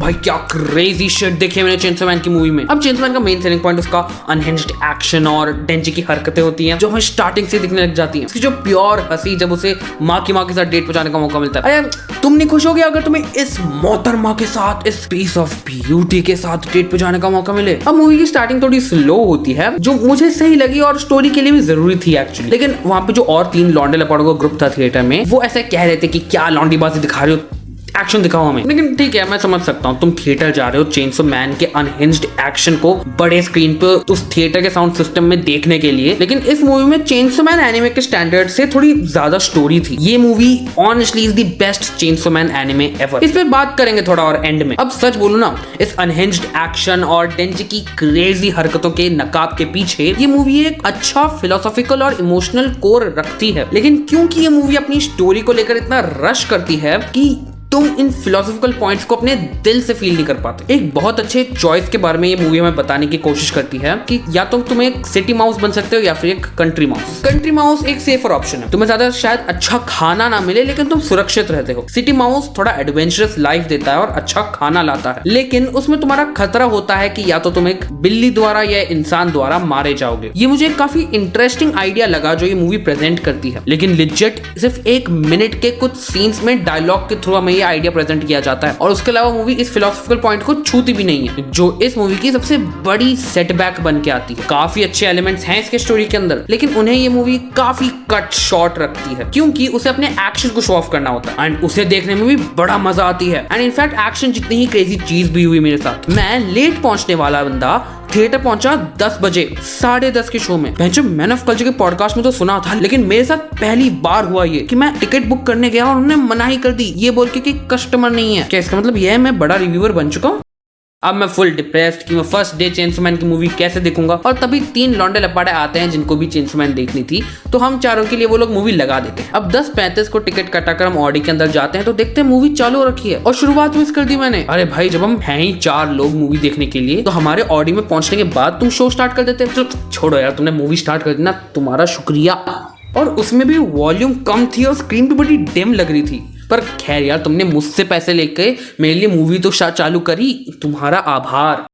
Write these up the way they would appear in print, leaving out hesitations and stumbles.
भाई क्या crazy shit देखी मैंने चेनसो मैन की मूवी में। अब चेनसो मैन का मेन सेलिंग पॉइंट उसका अनहिंज्ड एक्शन और डेंजी की हरकतें होती हैं जो हमें स्टार्टिंग से दिखने लग जाती हैं। उसकी जो प्योर हंसी जब उसे माँ की के साथ डेट पे जाने का मौका मिलता है। अरे तुम नहीं खुश हो गया अगर तुम्हें इस मोहतरमा के साथ, इस पीस ऑफ ब्यूटी के साथ डेट पे जाने का मौका मिले। अब मूवी की स्टार्टिंग थोड़ी स्लो होती है जो मुझे सही लगी और स्टोरी के लिए भी जरूरी थी एक्चुअली। लेकिन वहां पे जो और 3 लौंडे लपड़ों का ग्रुप था थिएटर में, वो ऐसे कह रहे थे कि क्या लौंडीबाजी दिखा रहे हो, एक्शन दिखाओ हमें। लेकिन ठीक है, मैं समझ सकता हूँ, तुम थिएटर जा रहे हो चेनसो मैन के अनहिंज्ड एक्शन को बड़े स्क्रीन पे उस थिएटर के साउंड सिस्टम में देखने के लिए। लेकिन इस मूवी में चेनसो मैन एनिमे के स्टैंडर्ड से थोड़ी ज्यादा स्टोरी थी। ये movie honestly is the best chainsaw man anime ever. इस पे बात करेंगे थोड़ा और एंड में। अब सच बोलूं ना, इस अनहिंज्ड एक्शन और डेंजी की क्रेजी हरकतों के नकाब के पीछे ये मूवी एक अच्छा फिलोसॉफिकल और इमोशनल कोर रखती है। लेकिन क्योंकि ये मूवी अपनी स्टोरी को लेकर इतना रश करती है कि तुम इन फिलोसॉफिकल पॉइंट्स को अपने दिल से फील नहीं कर पाते। एक बहुत अच्छे चॉइस के बारे में ये मूवी हमें बताने की कोशिश करती है कि या तो तुम एक सिटी माउस बन सकते हो या फिर एक कंट्री माउस। कंट्री माउस एक सेफर ऑप्शन है, तुम्हें ज्यादा शायद अच्छा खाना ना मिले लेकिन तुम सुरक्षित रहते हो। सिटी माउस थोड़ा एडवेंचरस लाइफ देता है और अच्छा खाना लाता है, लेकिन उसमें तुम्हारा खतरा होता है कि या तो तुम एक बिल्ली द्वारा या इंसान द्वारा मारे जाओगे। ये मुझे काफी इंटरेस्टिंग आइडिया लगा जो ये मूवी प्रेजेंट करती है। लेकिन लिजिट सिर्फ 1 मिनट के कुछ सीन्स में डायलॉग के थ्रू हमें ये आइडिया प्रेजेंट किया जाता है और उसके अलावा मूवी इस फिलोसॉफिकल पॉइंट को छूती भी नहीं है, जो इस मूवी की सबसे बड़ी सेटबैक बन के आती है। काफी अच्छे एलिमेंट्स हैं इसके स्टोरी के अंदर, लेकिन उन्हें ये मूवी काफी कट शॉर्ट रखती है क्योंकि उसे अपने एक्शन को शो ऑफ करना होता है एंड उसे देखने में भी बड़ा मजा आती है। एंड इनफैक्ट एक्शन जितनी ही क्रेजी चीज भी हुई मेरे साथ। मैं लेट पहुंचने वाला बंदा थिएटर पहुंचा 10 बजे 10:30 के शो में। मैन ऑफ कल्चर के पॉडकास्ट में तो सुना था, लेकिन मेरे साथ पहली बार हुआ ये कि मैं टिकट बुक करने गया और उन्होंने मनाही कर दी ये बोल के कि कस्टमर नहीं है। क्या इसका मतलब यह है मैं बड़ा रिव्यूअर बन चुका हूँ? अब मैं फुल डिप्रेस्ड कि मैं फर्स्ट डे चेनसो मैन की मूवी कैसे देखूंगा। और तभी 3 लौंडे लपाड़े आते हैं जिनको भी चेनसो मैन देखनी थी, तो हम चारों के लिए वो लोग मूवी लगा देते हैं। अब 10:35 को टिकट कटाकर हम ऑडी के अंदर जाते हैं तो देखते हैं मूवी चालू हो रखी है और शुरुआत मिस कर दी मैंने। अरे भाई, जब हम हैं ही 4 लोग मूवी देखने के लिए तो हमारे ऑडी में पहुंचने के बाद तुम शो स्टार्ट कर देते। छोड़ो यार, तुमने मूवी स्टार्ट कर दी ना, तुम्हारा शुक्रिया। और उसमें भी वॉल्यूम कम थी और स्क्रीन भी बड़ी डिम लग रही थी। पर खैर यार, तुमने मुझसे पैसे लेके मेरे लिए मूवी तो चालू करी, तुम्हारा आभार।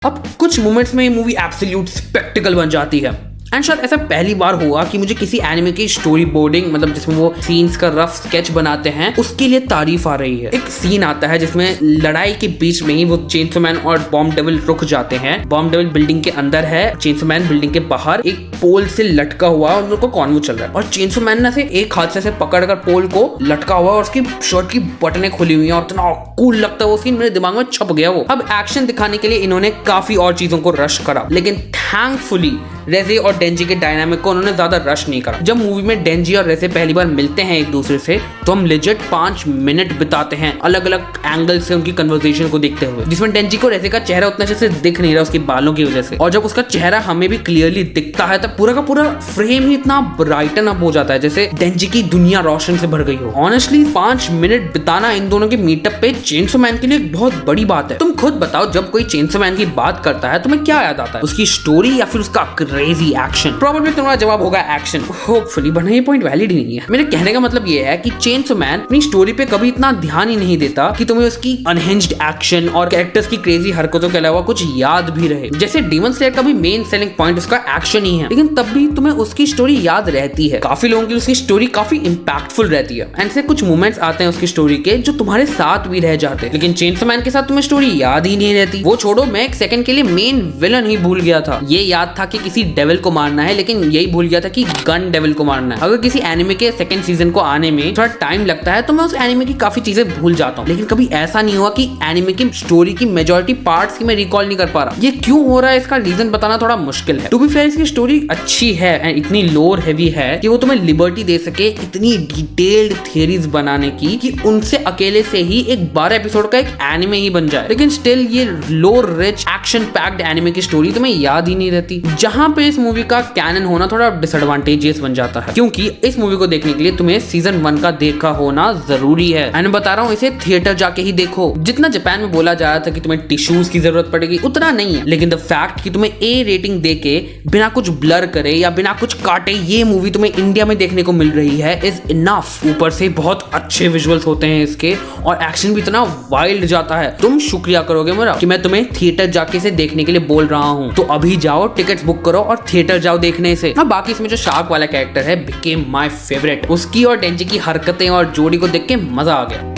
अब कुछ मोमेंट्स में ये मूवी एब्सोल्यूट स्पेक्टिकल बन जाती है एंड शायद ऐसा पहली बार हुआ कि मुझे किसी एनिमे की स्टोरी बोर्डिंग, मतलब जिसमें वो सीन्स का रफ स्केच बनाते हैं, उसके लिए तारीफ आ रही है। एक सीन आता है जिसमें लड़ाई के बीच में ही वो चेनसो मैन और बॉम्ब डेविल रुक जाते हैं। बॉम्ब डेविल बिल्डिंग के अंदर है, चेनसो मैन बिल्डिंग के बाहर एक पोल से लटका हुआ और उनको कॉन्वो चल रहा है और चेनसो मैन ने से एक हाथ से पकड़कर पोल को लटका हुआ और उसकी शर्ट की बटनें खुली हुई हैं और इतना कूल लगता है वो सीन, मेरे दिमाग में छप गया वो। अब एक्शन दिखाने के लिए इन्होंने काफी और चीजों को रश करा, लेकिन थैंकफुली रेजे और डेंजी के डायनामिक को उन्होंने ज्यादा रश नहीं करा। जब मूवी में डेंजी और रेजे पहली बार मिलते हैं एक दूसरे से तो हम लेजिट 5 मिनट बिताते हैं अलग अलग एंगल से उनकी कन्वर्सेशन को देखते हुए, जिसमें डेंजी को रेजे का चेहरा उतना अच्छे से दिख नहीं रहा उसके बालों की वजह से, और जब उसका चेहरा हमें भी क्लियरली दिखता है तब पूरा का पूरा फ्रेम ही इतना ब्राइटन अप हो जाता है जैसे डेंजी की दुनिया रोशन से भर गई हो। ऑनेस्टली 5 मिनट बिताना इन दोनों के मीटअप पे चेनसो मैन के लिए एक बहुत बड़ी बात है। तुम खुद बताओ, जब कोई चेनसो मैन की बात करता है तुम्हें क्या याद आता है, उसकी स्टोरी या फिर उसका क्रेजी एक्शन? प्रोबेबली तुम्हारा जवाब होगा एक्शन। होपफुली, वरना ये पॉइंट वैलिड ही नहीं है। मेरे कहने का मतलब ये है कि चेनसो मैन अपनी स्टोरी पे कभी इतना ध्यान ही नहीं देता कि तुम्हें उसकी अनहिंज्ड एक्शन और कैरेक्टर्स की क्रेजी हरकतों के अलावा कुछ याद भी रहे। जैसे डीमन स्लेयर का भी मेन सेलिंग पॉइंट उसका एक्शन ही है, लेकिन तब भी तुम्हें उसकी स्टोरी याद रहती है। काफी लोगों की उसकी स्टोरी काफी इंपैक्टफुल रहती है एंड से कुछ मोमेंट्स आते हैं उसकी स्टोरी के जो तुम्हारे साथ भी रह जाते हैं, लेकिन चेनसो मैन के साथ तुम्हें स्टोरी याद ही नहीं रहती। वो छोड़ो, मैं एक सेकंड के लिए मेन विलन ही भूल गया था। ये याद था कि किसी डेविल को मारना है, लेकिन यही भूल गया था कि गन डेविल को मारना है। अगर किसी एनिमे के सेकंड सीजन को आने में थोड़ा टाइम लगता है तो मैं उस एनिमे की काफी चीजें भूल जाता हूँ, लेकिन कभी ऐसा नहीं हुआ कि एनिमे की स्टोरी की मेजॉरिटी पार्ट्स की मैं रिकॉल नहीं कर पा रहा। ये क्यों हो रहा है इसका रीजन बताना थोड़ा मुश्किल है। टू बी फेयर, इसकी स्टोरी अच्छी है एंड इतनी लोर हेवी है कि वो तुम्हें लिबर्टी दे सके इतनी डिटेल्ड थियरीज बनाने की कि उनसे अकेले से ही एक 12 एपिसोड का एक एनिमे ही बन जाए, लेकिन स्टिल ये लोर रिच एक्शन पैक्ड एनिमे की स्टोरी तुम्हें याद ही नहीं रहती। जहां यहाँ पे इस मूवी का कैनन होना थोड़ा डिसएडवांटेजियस बन जाता है, क्योंकि इस मूवी को देखने के लिए तुम्हें सीजन 1 का देखा होना जरूरी है। मैं बता रहा हूँ इसे थिएटर जाके ही देखो। जितना जापान में बोला जा रहा था कि तुम्हें टिश्यूज की जरूरत पड़ेगी, उतना नहीं है, लेकिन द फैक्ट कि तुम्हें ए रेटिंग देके बिना कुछ ब्लर करे या बिना कुछ काटे ये मूवी तुम्हें इंडिया में देखने को मिल रही है इज इनफ। ऊपर से बहुत अच्छे विजुअल्स होते हैं इसके और एक्शन भी इतना वाइल्ड जाता है। तुम शुक्रिया करोगे मेरा कि मैं तुम्हें थिएटर जाके इसे देखने के लिए बोल रहा हूँ। तो अभी जाओ, टिकट्स बुक करो और थिएटर जाओ देखने से। हाँ, बाकी इसमें जो शार्क वाला कैरेक्टर है बिकेम माय फेवरेट। उसकी और डेंजी की हरकतें और जोड़ी को देख के मजा आ गया।